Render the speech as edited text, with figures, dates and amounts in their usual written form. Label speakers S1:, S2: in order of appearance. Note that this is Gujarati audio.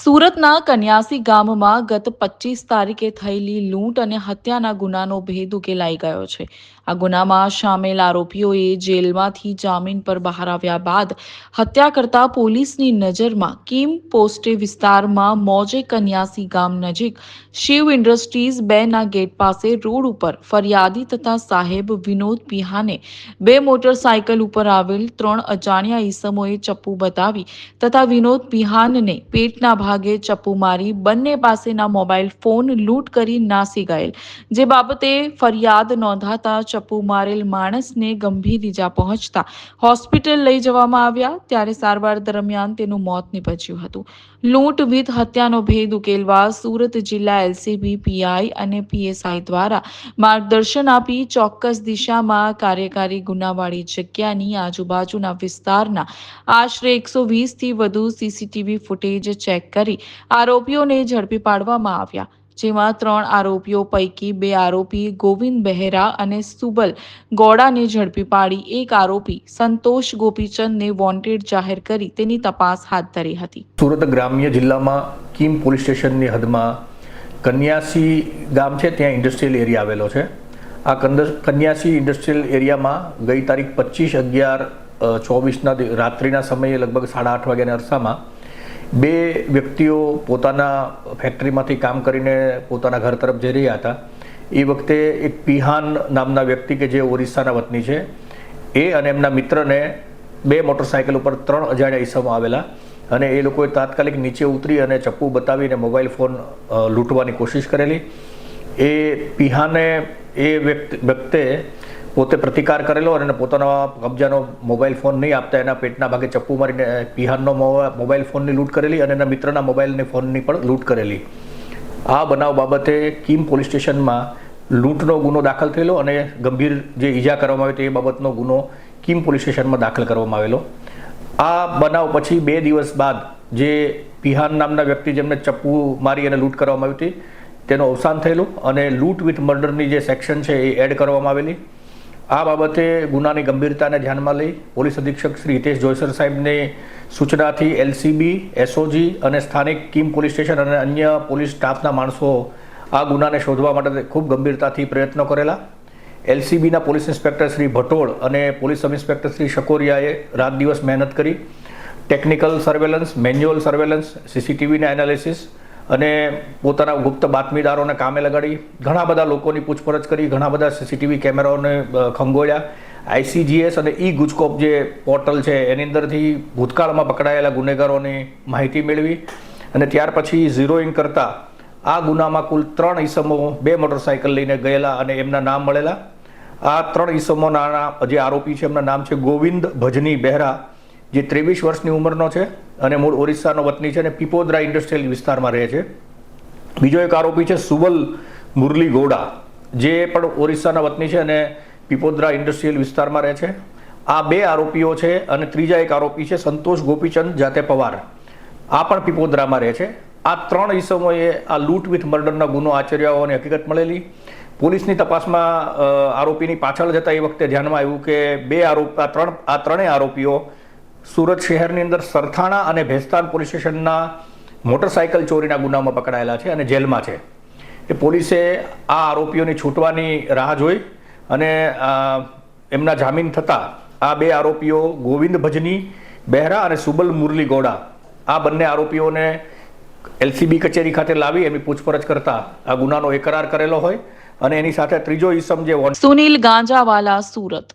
S1: સુરતના કન્યાસી ગામમાં ગત 25 તારીખે થયેલી લૂંટ અને હત્યાના ગુનાનો ભેદ ઉકેલાઈ ગયો છે. આ ગુનામાં સામેલ આરોપીઓએ જેલમાંથી જામીન પર બહાર આવ્યા બાદ હત્યા કરતા પોલીસની નજરમાં કિમ પોસ્ટે વિસ્તારમાં મોજે કન્યાસી ગામ નજીક શિવ ઇન્ડસ્ટ્રીઝ 2 ના ગેટ પાસે રોડ ઉપર ફરિયાદી તથા સાહેબ વિનોદ પિહાને 2 મોટરસાયકલ ઉપર આવેલ 3 અજાણ્યા ઈસમોએ ચપ્પુ બતાવી તથા વિનોદ પિહાનને પેટના ભાગે ચપ્પુ મારી બંને પાસેના મોબાઈલ ફોન લૂંટ કરી નાસી ગયેલ, જે બાબતે ફરિયાદ નોંધાતા ચપ્પુ મારેલ માણસને ગંભીર ઈજા પહોંચતા હોસ્પિટલ લઈ જવામાં આવ્યા, ત્યારે સારવાર દરમિયાન તેનું મોત નીપજ્યું હતું. લૂંટ વિથ હત્યાનો ભેદ ઉકેલવા સુરત જિલ્લા એલસીબી પીઆઈ અને પીએસઆઈ દ્વારા માર્ગદર્શન આપી ચોક્કસ દિશામાં કાર્યકારી ગુનાવાળી જગ્યાની આજુબાજુના વિસ્તારના આશરે 120 થી વધુ સીસીટીવી ફૂટેજ ચેક કરી આરોપીઓને ઝડપી પાડવામાં આવ્યા, જેમાં 3 આરોપીઓ પૈકી 2 આરોપી ગોવિંદ બહેરા અને સુબલ ગૌડાને ઝડપી પાડી એક આરોપી સંતોષ ગોપીચંદને વોન્ટેડ જાહેર કરી તેની તપાસ હાથ ધરી હતી.
S2: સુરત ગ્રામ્ય જિલ્લામાં કીમ પોલીસ સ્ટેશનની હદમાં કન્યાસી ગામ છે, ત્યાં ઇન્ડસ્ટ્રીયલ એરિયા આવેલો છે. આ કન્યાસી ઇન્ડસ્ટ્રીયલ એરિયામાં ગઈ તારીખ 25/11/24 રાત્રિના સમયે લગભગ 8:30 વાગ્યાના અરસામાં 2 વ્યક્તિઓ પોતાના ફેક્ટરીમાંથી કામ કરીને પોતાના ઘર તરફ જઈ રહ્યા હતા. એ વખતે એક પિહાન નામના વ્યક્તિ કે જે ઓરિસ્સાના વતની છે, એ અને એમના મિત્રને 2 મોટરસાયકલ ઉપર 3 અજાણ્યા ઈસમો આવેલા અને એ લોકોએ તાત્કાલિક નીચે ઉતરી અને ચપ્પુ બતાવીને મોબાઈલ ફોન લૂંટવાની કોશિશ કરેલી. એ પિહાને એ વ્યક્તિએ પોતે પ્રતિકાર કરેલો અને પોતાના કબજાનો મોબાઈલ ફોન નહીં આપતા એના પેટના ભાગે ચપ્પુ મારીને પિહાનનો મોબાઈલ ફોનની લૂંટ કરેલી અને એના મિત્રના મોબાઈલની ફોનની પણ લૂંટ કરેલી. આ બનાવ બાબતે કીમ પોલીસ સ્ટેશનમાં લૂંટનો ગુનો દાખલ થયેલો અને ગંભીર જે ઈજા કરવામાં આવી હતી એ બાબતનો ગુનો કીમ પોલીસ સ્ટેશનમાં દાખલ કરવામાં આવેલો. આ બનાવ પછી 2 દિવસ બાદ જે પિહાન નામના વ્યક્તિ જેમને ચપ્પુ મારી અને લૂંટ કરવામાં આવી હતી તેનું અવસાન થયેલું અને લૂંટ વિથ મર્ડરની જે સેક્શન છે એ એડ કરવામાં આવેલી. આ બાબતે ગુનાની ગંભીરતાને ધ્યાનમાં લઈ પોલીસ અધિક્ષક શ્રી હિતેશ જોયસર સાહેબની સૂચનાથી એલસીબી, એસઓજી અને સ્થાનિક કીમ પોલીસ સ્ટેશન અને અન્ય પોલીસ સ્ટાફના માણસો આ ગુનાને શોધવા માટે ખૂબ ગંભીરતાથી પ્રયત્નો કરેલા. એલસીબીના પોલીસ ઇન્સ્પેક્ટર શ્રી ભટોળ અને પોલીસ સબ ઇન્સ્પેક્ટર શ્રી શકોરિયાએ રાત દિવસ મહેનત કરી ટેકનિકલ સર્વેલન્સ, મેન્યુઅલ સર્વેલન્સ, સીસીટીવીના એનાલિસિસ અને પોતાના ગુપ્ત બાતમીદારોને કામે લગાડી ઘણા બધા લોકોની પૂછપરછ કરી, ઘણા બધા સીસીટીવી કેમેરાઓને ખંગોળ્યા. આઈસીજીએસ અને ઈ ગુજકોપ જે પોર્ટલ છે એની અંદરથી ભૂતકાળમાં પકડાયેલા ગુનેગારોની માહિતી મેળવી અને ત્યાર પછી ઝીરોઈંગ કરતા આ ગુનામાં કુલ 3 ઈસમો 2 મોટરસાયકલ લઈને ગયેલા અને એમના નામ મળેલા. આ 3 ઈસમોના જે આરોપી છે એમના નામ છે ગોવિંદ ભજની બહેરા, જે 23 વર્ષની ઉંમરનો છે અને મૂળ ઓરિસ્સાનો વતની છે અને પીપોદરા ઇન્ડસ્ટ્રીયલ વિસ્તારમાં રહે છે. બીજો એક આરોપી છે સુબલ મુરલી ગૌડા, જે પણ ઓરિસ્સાના વતની છે અને પીપોદરા ઇન્ડસ્ટ્રીયલ વિસ્તારમાં રહે છે. આ 2 આરોપીઓ છે અને ત્રીજા એક આરોપી છે સંતોષ ગોપીચંદ જાતે પવાર, આ પણ પીપોદરામાં રહે છે. આ 3 ઈસમોએ આ લૂંટ વિથ મર્ડરનો ગુનો આચર્યા હોવાની હકીકત મળેલી. પોલીસની તપાસમાં આરોપીની પાછળ જતા એ વખતે ધ્યાનમાં આવ્યું કે આ ત્રણેય આરોપીઓ સુરત શહેરની અંદર સરથાણા અને ભેસ્તાન પોલીસ સ્ટેશનના મોટરસાયકલ ચોરીના ગુનામાં પકડાયેલા છે અને જેલમાં છે. એ પોલીસે આ આરોપીઓની છૂટવાની રાહ જોઈ અને એમના જામીન થતાં આ 2 આરોપીઓ ગોવિંદ ભજની બહેરા અને સુબલ મુરલી ગૌડા, આ બંને આરોપીઓને એલસીબી કચેરી ખાતે લાવી એમની પૂછપરછ કરતા આ ગુનાનો એકરાર કરેલો હોય અને એની સાથે ત્રીજો ઈસમ જે
S1: સુનિલ ગાંજાવાલા, સુરત.